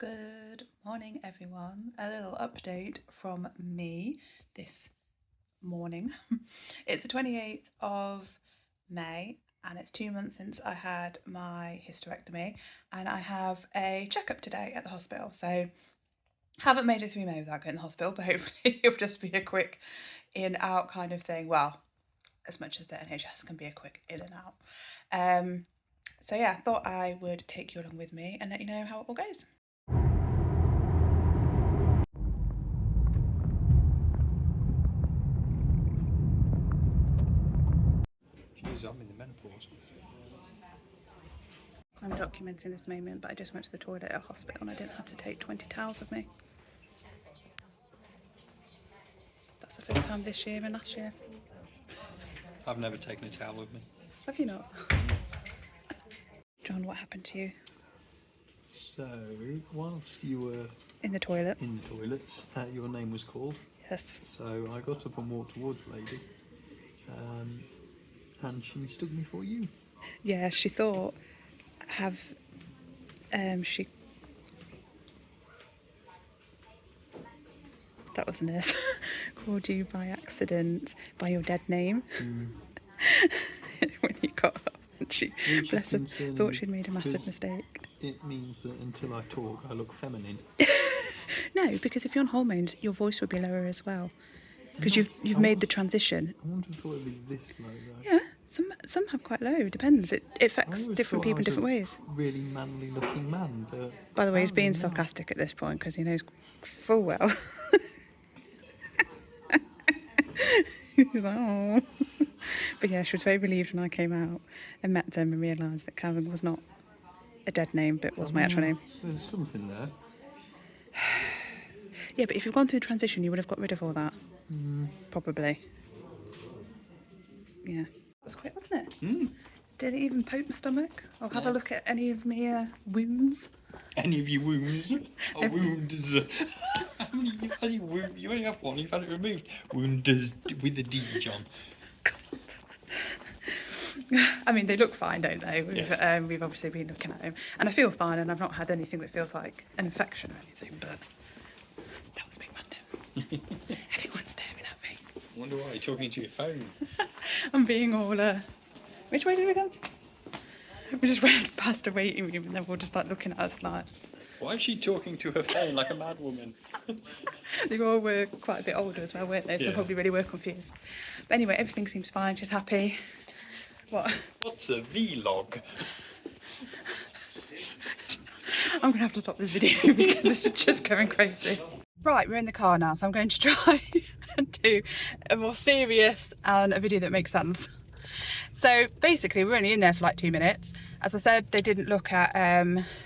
Good morning, everyone. A little update from me this morning. It's the 28th of May and it's 2 months since I had my hysterectomy, and I have a checkup today at the hospital. So haven't made it through May without going to the hospital, but hopefully it'll just be a quick in out kind of thing. Well, as much as the NHS can be a quick in and out. So yeah, thought I would take you along with me and let you know how it all goes. Jeez, I'm in the menopause. I'm documenting this moment, but I just went to the toilet at a hospital and I didn't have to take 20 towels with me. That's the first time this year and last year. I've never taken a towel with me. Have you not? John, what happened to you? So, whilst you were In the toilet? in the toilets, your name was called. Yes. So I got up and walked towards the lady, and she mistook me for you. Yeah, she thought, she... That was a nurse. Called you by accident, by your dead name. When you got up, and she, bless her, thought she'd made a massive mistake. It means that until I talk, I look feminine. No, because if you're on hormones, your voice would be lower as well. Because you've made the transition. I wouldn't have thought it'd be this low though. Yeah, some have quite low. Depends. It affects different people in different ways. Really manly looking man. But by the way, he's being sarcastic at this point because he knows full well. He's like, oh. But yeah, she was very relieved when I came out and met them and realised that Calvin was not a dead name, but was my actual name. There's something there. Yeah, but if you've gone through the transition, you would have got rid of all that. Probably. Yeah. It was quick, wasn't it? Did it even poke my stomach? Or have a look at any of my wounds? Any of your wounds? Oh, wounds. You only have one, you've had it removed. Wounds with a D, John. I mean, they look fine, don't they? Yes. We've obviously been looking at them. And I feel fine, and I've not had anything that feels like an infection or anything, but that was big random. Everyone's staring at me. I wonder why you're talking to your phone. I'm being all, which way did we go? We just went past a waiting room and they're all just like looking at us like... Why is she talking to her phone like a mad woman? They all were quite a bit older as well, weren't they? So Yeah. probably really were confused. But anyway, everything seems fine. She's happy. What? What's a vlog? I'm going to have to stop this video because it's just going crazy. Right, we're in the car now, so I'm going to try and do a more serious and a video that makes sense. So basically, we're only in there for like 2 minutes. As I said, they didn't look at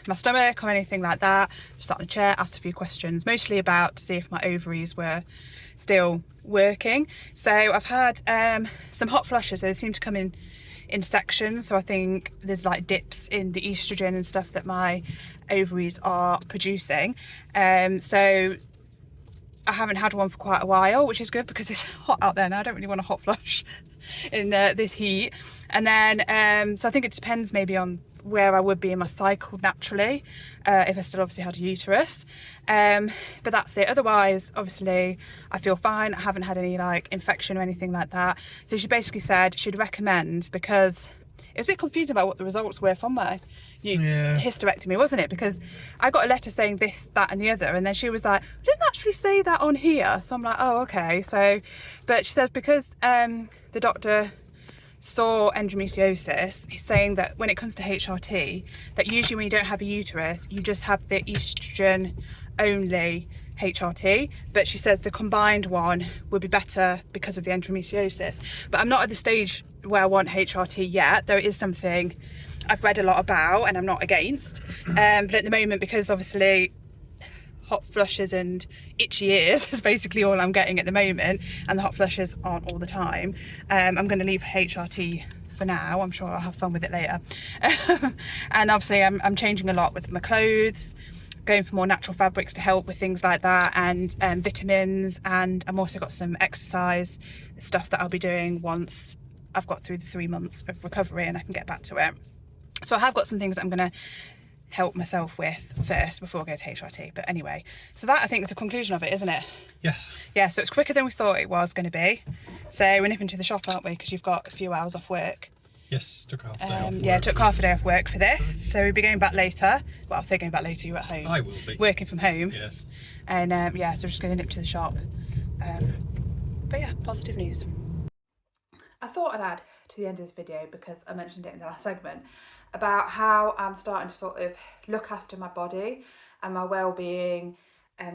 my stomach or anything like that. Just sat on a chair, asked a few questions, mostly about to see if my ovaries were still working. So I've had some hot flushes. They seem to come in sections. So I think there's like dips in the estrogen and stuff that my ovaries are producing. So I haven't had one for quite a while, which is good because it's hot out there now. I don't really want a hot flush in this heat. And then, so I think it depends maybe on where I would be in my cycle naturally, if I still obviously had a uterus. But that's it. Otherwise, obviously, I feel fine. I haven't had any like infection or anything like that. So she basically said she'd recommend, because it was a bit confusing about what the results were from my hysterectomy, wasn't it? Because I got a letter saying this, that and the other, and then she was like, I didn't actually say that on here. So I'm like, oh, okay. So, but she says because the doctor saw endometriosis, he's saying that when it comes to HRT, that usually when you don't have a uterus, you just have the estrogen only HRT, but she says the combined one would be better because of the endometriosis. But I'm not at the stage where I want HRT yet, though it is something I've read a lot about and I'm not against. But at the moment, because obviously hot flushes and itchy ears is basically all I'm getting at the moment, and the hot flushes aren't all the time, I'm going to leave HRT for now. I'm sure I'll have fun with it later. And obviously I'm changing a lot with my clothes, going for more natural fabrics to help with things like that, and vitamins, and I've also got some exercise stuff that I'll be doing once I've got through the 3 months of recovery and I can get back to it. So I have got some things that I'm going to help myself with first before I go to HRT. But anyway, so that I think is the conclusion of it, isn't it? Yes. Yeah, so it's quicker than we thought it was going to be. So we're nipping to the shop, aren't we? Because you've got a few hours off work. Yes, took half a day off work. Yeah, took half a day off work for this. So we'll be going back later. Well, I'll say going back later, you're at home. I will be. Working from home. Yes. And yeah, so we're just going to nip to the shop. But yeah, positive news. I thought I'd add to the end of this video, because I mentioned it in the last segment, about how I'm starting to sort of look after my body and my well-being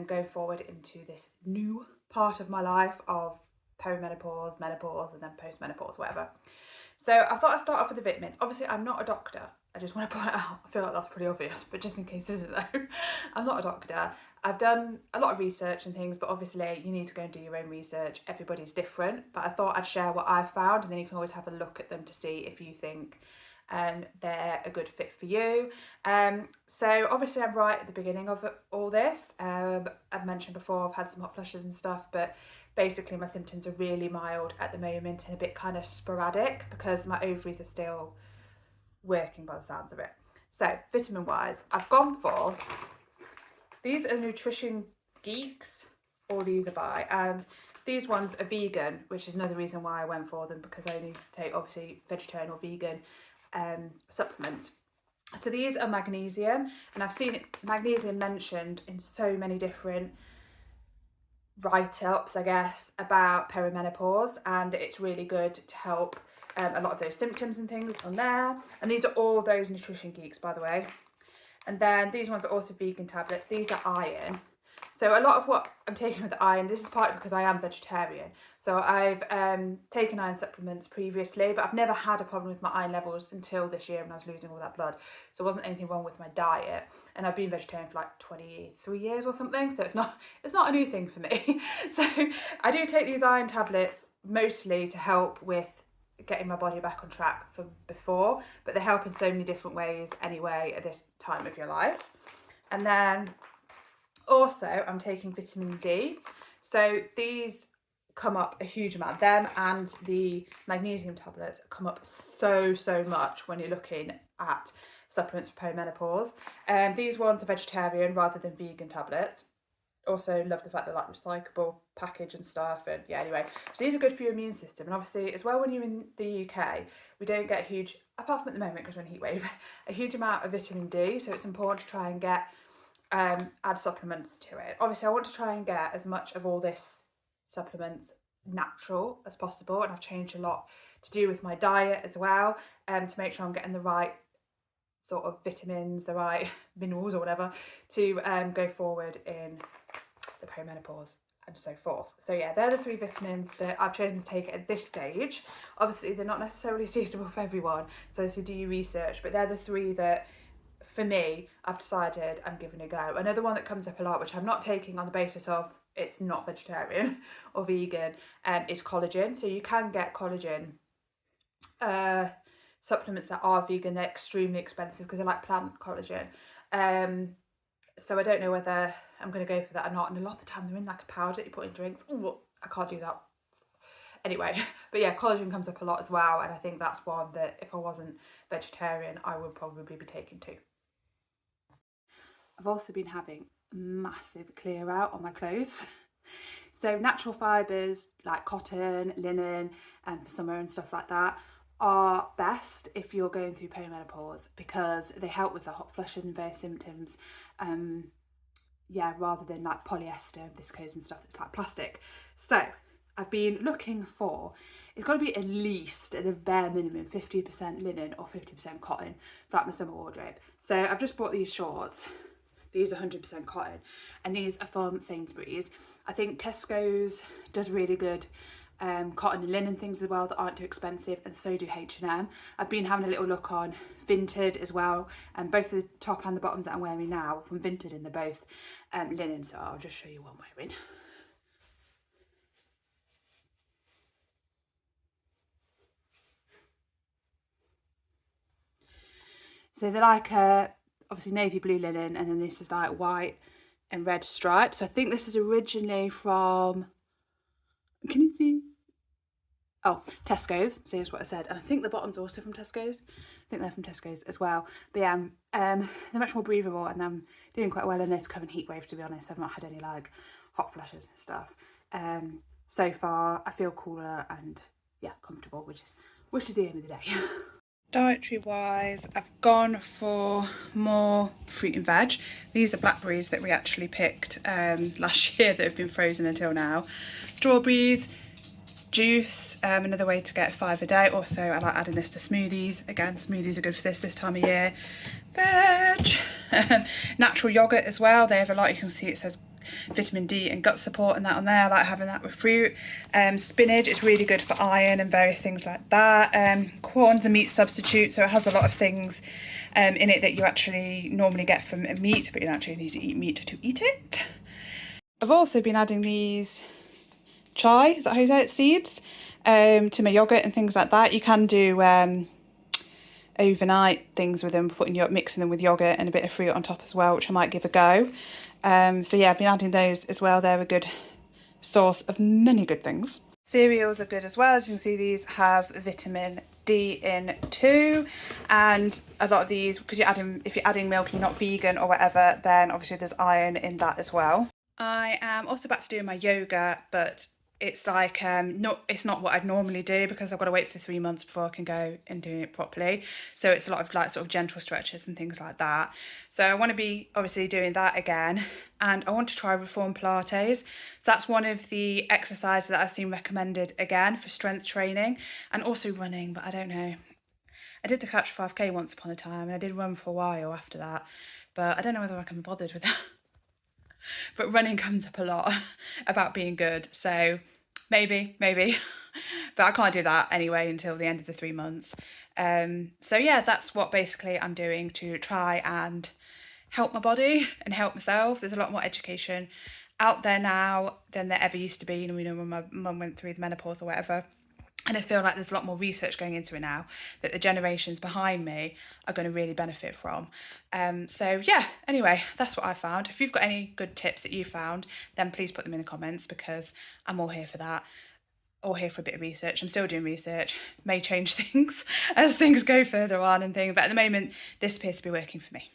going forward into this new part of my life of perimenopause, menopause, and then post-menopause, whatever. So I thought I'd start off with the vitamins. Obviously, I'm not a doctor. I just want to point out, I feel like that's pretty obvious, but just in case you didn't know, I'm not a doctor. I've done a lot of research and things, but obviously you need to go and do your own research. Everybody's different, but I thought I'd share what I've found, and then you can always have a look at them to see if you think they're a good fit for you. So obviously I'm right at the beginning of all this. I've mentioned before I've had some hot flushes and stuff, but basically my symptoms are really mild at the moment and a bit kind of sporadic because my ovaries are still working by the sounds of it. So vitamin wise, I've gone for, these are Nutrition Geeks, all these are by, and these ones are vegan, which is another reason why I went for them, because I only take obviously vegetarian or vegan supplements. So these are magnesium, and I've seen magnesium mentioned in so many different write-ups, I guess, about perimenopause, and it's really good to help a lot of those symptoms and things on there. And these are all those Nutrition Geeks, by the way. And then these ones are also vegan tablets. These are iron. So a lot of what I'm taking with the iron, this is partly because I am vegetarian. So I've taken iron supplements previously, but I've never had a problem with my iron levels until this year when I was losing all that blood. So there wasn't anything wrong with my diet. And I've been vegetarian for like 23 years or something. So it's not a new thing for me. So I do take these iron tablets mostly to help with getting my body back on track from before, but they help in so many different ways anyway at this time of your life. And then also I'm taking vitamin D. So these come up a huge amount. Them and the magnesium tablets come up so much when you're looking at supplements for perimenopause. These ones are vegetarian rather than vegan tablets. Also love the fact they're like recyclable package and stuff, and yeah, anyway, so these are good for your immune system. And obviously as well, when you're in the UK, we don't get a huge, apart from at the moment because we're in a heat wave, a huge amount of vitamin D, so it's important to try and get add supplements to it. Obviously I want to try and get as much of all this supplements natural as possible, and I've changed a lot to do with my diet as well, to make sure I'm getting the right sort of vitamins, the right minerals or whatever, to go forward in the perimenopause and so forth. So yeah, they're the 3 vitamins that I've chosen to take at this stage. Obviously they're not necessarily suitable for everyone, so do your research, but they're the 3 that for me I've decided I'm giving a go. Another one that comes up a lot, which I'm not taking on the basis of it's not vegetarian or vegan, is collagen. So you can get collagen supplements that are vegan. They're extremely expensive because they're like plant collagen. So I don't know whether I'm going to go for that or not. And a lot of the time they're in like a powder that you put in drinks. Ooh, I can't do that. Anyway, but yeah, collagen comes up a lot as well. And I think that's one that if I wasn't vegetarian, I would probably be taking too. I've also been having massive clear out on my clothes. So natural fibres like cotton, linen, and for summer and stuff like that are best if you're going through perimenopause, because they help with the hot flushes and various symptoms, yeah, rather than like polyester and viscose and stuff that's like plastic. So I've been looking for, it's got to be at least at the bare minimum 50% linen or 50% cotton for like my summer wardrobe. So I've just bought these shorts. These are 100% cotton, and these are from Sainsbury's. I think Tesco's does really good cotton and linen things as well that aren't too expensive, and so do H&M. I've been having a little look on Vinted as well, and both the top and the bottoms that I'm wearing now are from Vinted, and they're both linen, so I'll just show you what I'm wearing. So they're like obviously navy blue linen, and then this is like white and red stripes. So I think this is originally from, can you see? Oh, Tesco's, so here's what I said. And I think the bottom's also from Tesco's. think they're from Tesco's as well. But yeah, they're much more breathable, and I'm doing quite well in this current heat wave, to be honest. I've not had any like hot flushes and stuff. So far I feel cooler and yeah, comfortable, which is the aim of the day. Dietary wise, I've gone for more fruit and veg. These are blackberries that we actually picked last year that have been frozen until now. Strawberries, juice, another way to get 5 a day. Also, I like adding this to smoothies. Again, smoothies are good for this time of year. Veg, natural yogurt as well. They have a lot. You can see it says vitamin D and gut support and that on there. I like having that with fruit. Spinach is really good for iron and various things like that. Corn's a meat substitute, so it has a lot of things in it that you actually normally get from a meat, but you don't actually need to eat meat to eat it. I've also been adding these chai, is that how you say it, seeds, to my yogurt and things like that. You can do overnight things with them, mixing them with yogurt and a bit of fruit on top as well, which I might give a go. So yeah, I've been adding those as well. They're a good source of many good things. Cereals are good as well. As you can see, these have vitamin D in too, and a lot of these, because if you're adding milk and you're not vegan or whatever, then obviously there's iron in that as well. I am also back to doing my yoga, but it's like it's not what I'd normally do, because I've got to wait for 3 months before I can go and do it properly. So it's a lot of like sort of gentle stretches and things like that. So I want to be obviously doing that again, and I want to try reform Pilates. So that's one of the exercises that I've seen recommended again for strength training, and also running, but I don't know. I did the Catch 5K once upon a time, and I did run for a while after that, but I don't know whether I can be bothered with that. But running comes up a lot about being good, so maybe, but I can't do that anyway until the end of the 3 months. So yeah, that's what basically I'm doing to try and help my body and help myself. There's a lot more education out there now than there ever used to be. You know, when my mum went through the menopause or whatever. And I feel like there's a lot more research going into it now that the generations behind me are going to really benefit from. So yeah, anyway, that's what I found. If you've got any good tips that you found, then please put them in the comments, because I'm all here for that. All here for a bit of research. I'm still doing research. May change things as things go further on and things. But at the moment, this appears to be working for me.